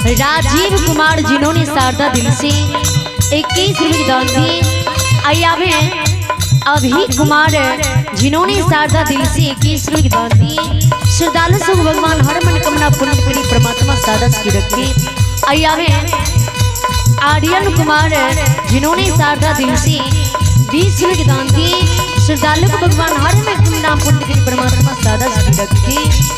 राजीव कुमार जिन्होंने शारदा दिल से 21 रुपये दान दिए। आइए अभी कुमार जिन्होंने शारदा दिल से 21 रुपये दान दिए। श्रद्धालु सब भगवान हर मनोकामना पूर्ण करी, परमात्मा सादा की रखे। आइए आर्यन कुमार जिन्होंने शारदा दिल से 20 रुपये दान दिए। श्रद्धालु को भगवान हर मनोकामना पूर्ण करी, परमात्मा सादा की रखे।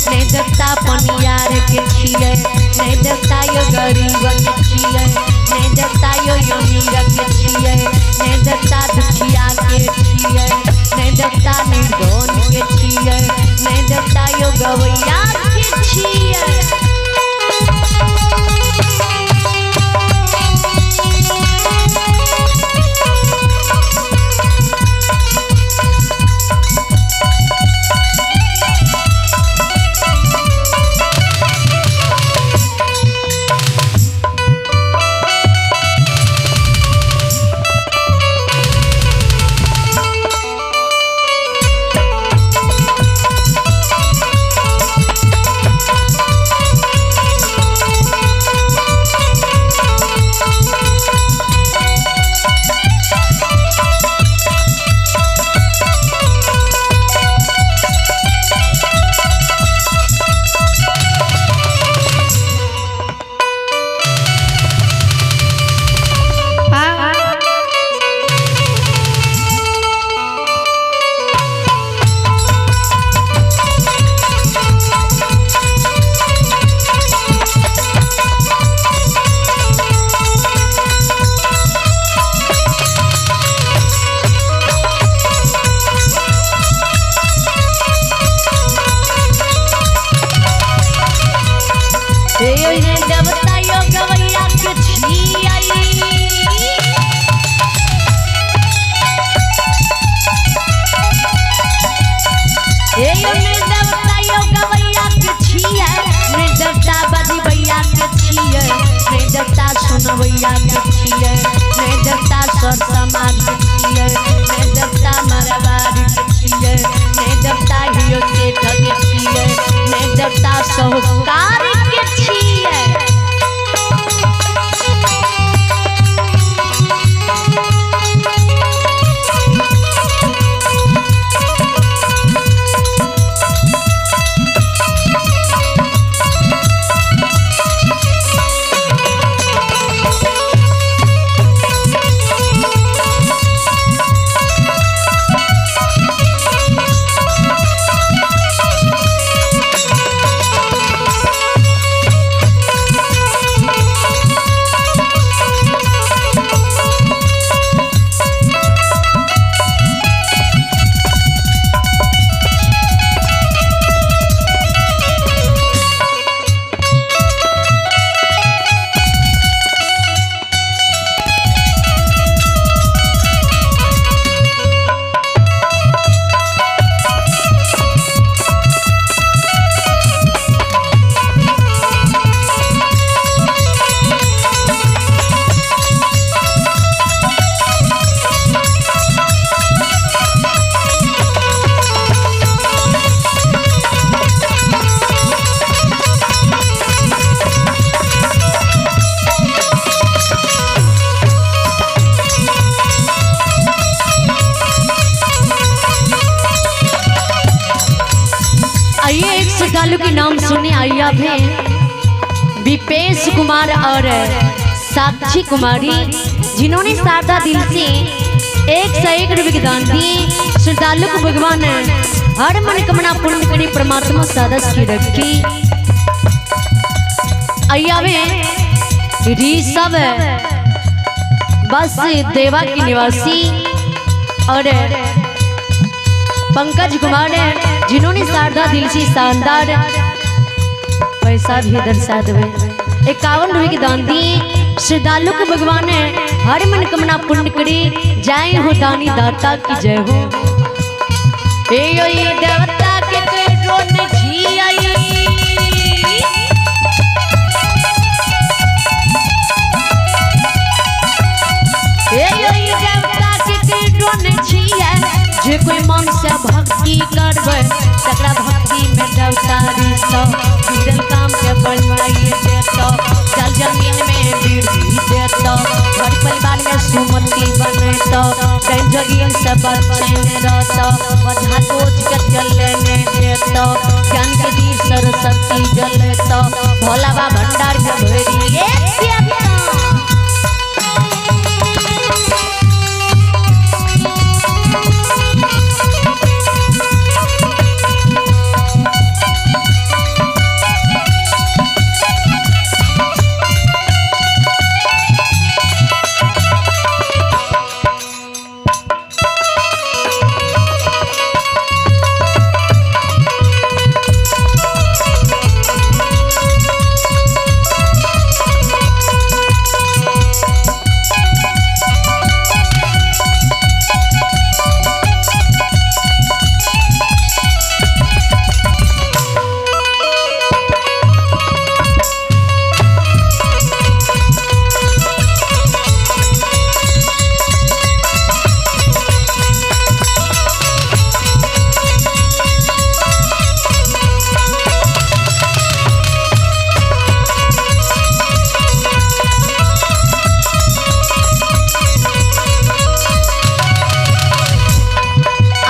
नहीं देखता पनियार के छिए, नहीं देखता यो गरीब के छिए, नहीं देखता यो अमीर के छिए, नहीं देखता दुखिया के छिए, नहीं देखता निर्धन के छिए, नहीं देखता यो गवैया के छिए। भैया के छिए, नहीं देखता सर समाज के छिए, नहीं देखता मरवाड़ी के छिए, नहीं देखता हियो सेठ के छिए, नहीं देखता साहूकार के छिए। श्रद्धालु के नाम सुनने आई है विपेश कुमार और साक्षी कुमारी, जिन्होंने शारदा दिल से 101 रुपये की दान दिए। श्रद्धालु को भगवान हर मनोकामना पूर्ण करे, परमात्मा सदस्य की रखी। अयावे ऋषभ बस देवा की निवासी और पंकज कुमार, जिन्होंने शारदा दिल से शानदार पैसा भी दर्शा देवे 51 रुपये की दान दिए। श्रद्धालु को भगवान हर मनोकामना पूर्ण करे, जय हो दानी दाता की जय हो। ए देवता के पेटो में झी आई, देवता के पेटो में झी है, जे कोई मन से भक्ति करबे तकरा भक्ति में देवतारी सो बिरल काम के बनवाइए देतो, जल जमीन में वृद्धि देतो, घर परिवार में सुमति बनेतो, कहीं जगियन से बचन रहतो, बधा कोच के जलने देतो, ज्ञान के दी सरस्वती जलतो, भोला बा भंडार के भरी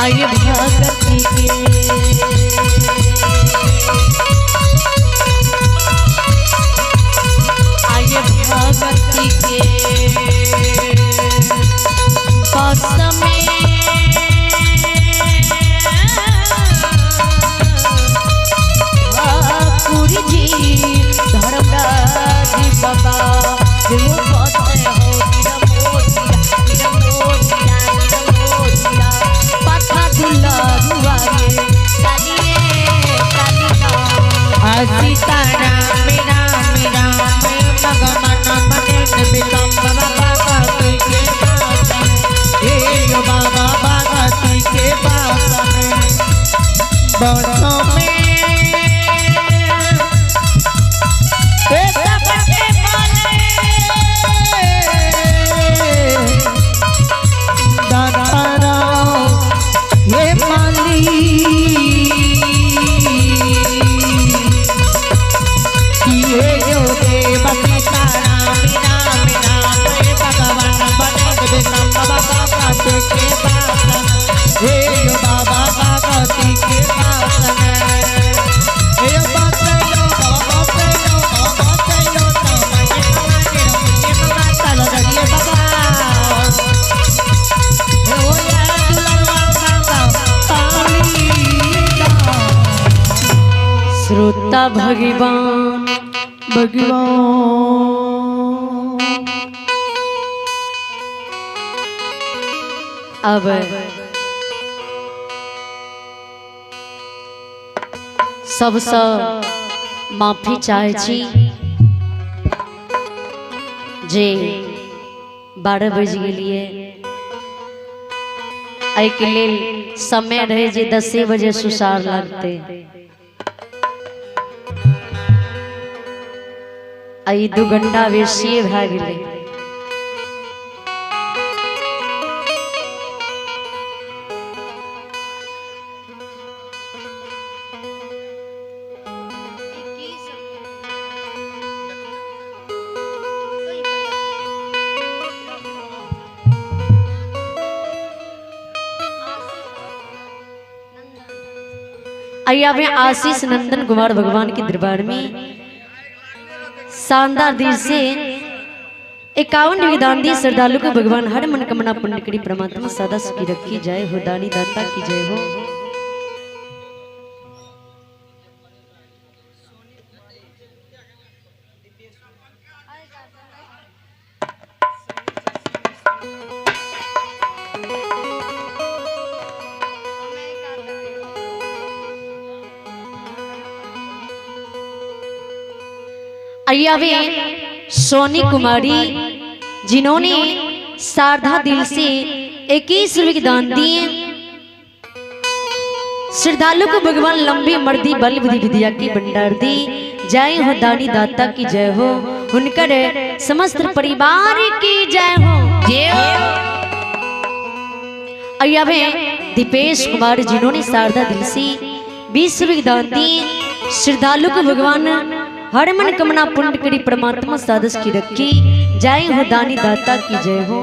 आइए भगती के पास में पूरी जी धर्मराज बाबा देव भक्त हो सीताराम राम राम भगवान बने बिलम बाबा के पास हे बाबा भगती के पास बरसों में श्रोता भगवान अब सबसे माफी चाहे छी जे 12 बज गेलिए एहिके लेल समय रहे जे 10 बजे सुसार लगते आई 2 घंटा बेसी भए गेलै। आइया में आशीष नंदन कुमार भगवान के दरबार में शानदार दिल से 51 निवेदन दी श्रद्धालु को भगवान हर मनोकामना पूर्ण करी परमात्मा सदा सुखी रखी। जय हो दानी दाता की जय हो। आइया वे सोनी कुमारी जिन्होंने शारदा दिल से 21 रुपये दान दिए। श्रद्धालु को भगवान लंबी मर्दी बल बुद्धि विद्या की भंडार दी। जय हो दानी दाता की जय हो। उनकर समस्त परिवार की जय हो। आइया वे दीपेश कुमार जिन्होंने शारदा दिल से 20 रुपये दान दिए। श्रद्धालु को भगवान हर मन कमना पुण्य करी परमात्मा सादस की रखी। जय हो दानी दाता की जय हो।